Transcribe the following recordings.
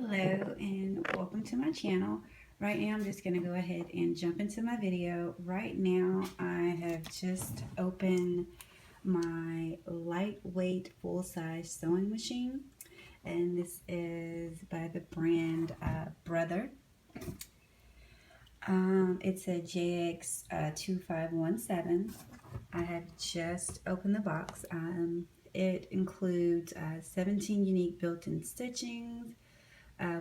Hello and welcome to my channel. Right now I'm just going to go ahead and jump into my video. Right now I have just opened my lightweight full-size sewing machine, and this is by the brand Brother. It's a JX2517. I have just opened the box. It includes 17 unique built-in stitchings,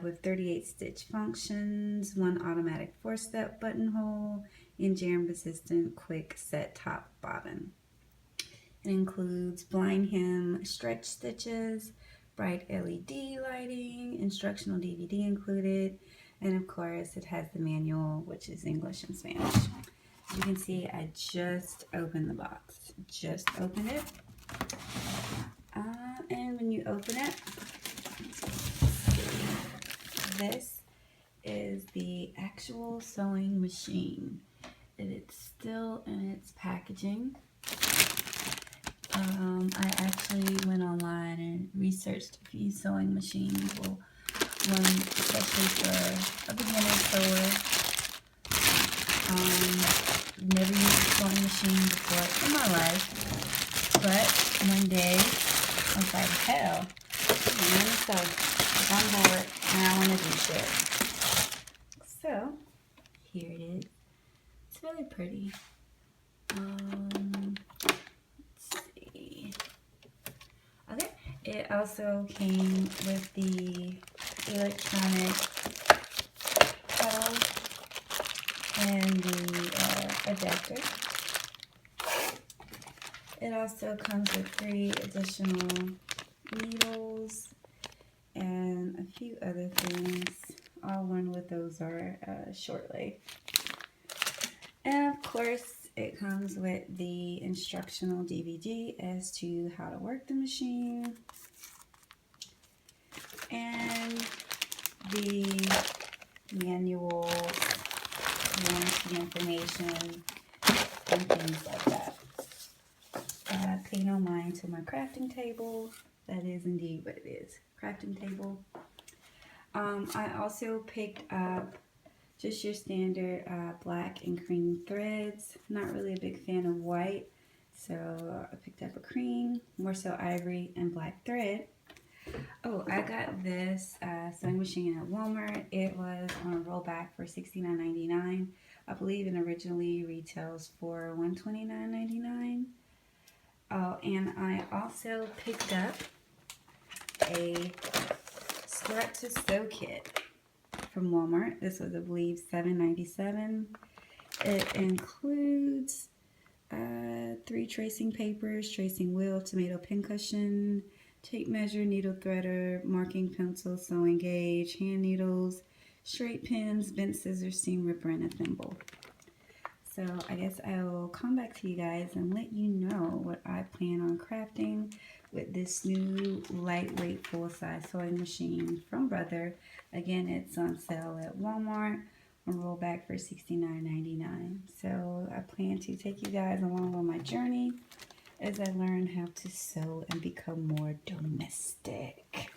with 38 stitch functions, 1 automatic 4-step buttonhole, and jam-resistant quick set top bobbin. It includes blind hem stretch stitches, bright LED lighting, instructional DVD included, and of course it has the manual, which is English and Spanish. As you can see, I just opened the box. Just opened it. And when you open it, this is the actual sewing machine. It's still in its packaging. I actually went online and researched a few sewing machines, one especially for a beginner sewer. Never used a sewing machine before in my life, but one day I was like, hell, I'm on board and I want to do shit. So here it is. It's really pretty. Let's see. Okay, it also came with the electronic pedal and the adapter. It also comes with 3 additional needles and a few other things. I'll learn what those are shortly. And of course, it comes with the instructional DVD as to how to work the machine, and the manual, warranty information, and things like that. Pay no mind to my crafting table. That is indeed what it is. Crafting table. I also picked up just your standard black and cream threads. Not really a big fan of white, so I picked up a cream, more so ivory, and black thread. Oh, I got this sewing machine at Walmart. It was on a rollback for $69.99. I believe it originally retails for $129.99. Oh, and I also picked up a Start to Sew kit from Walmart. This was, I believe, $7.97. It includes 3 tracing papers, tracing wheel, tomato pincushion, tape measure, needle threader, marking pencil, sewing gauge, hand needles, straight pins, bent scissors, seam ripper, and a thimble. So I guess I will come back to you guys and let you know what I plan on crafting with this new lightweight full-size sewing machine from Brother. Again, it's on sale at Walmart on rollback for $69.99. So I plan to take you guys along on my journey as I learn how to sew and become more domestic.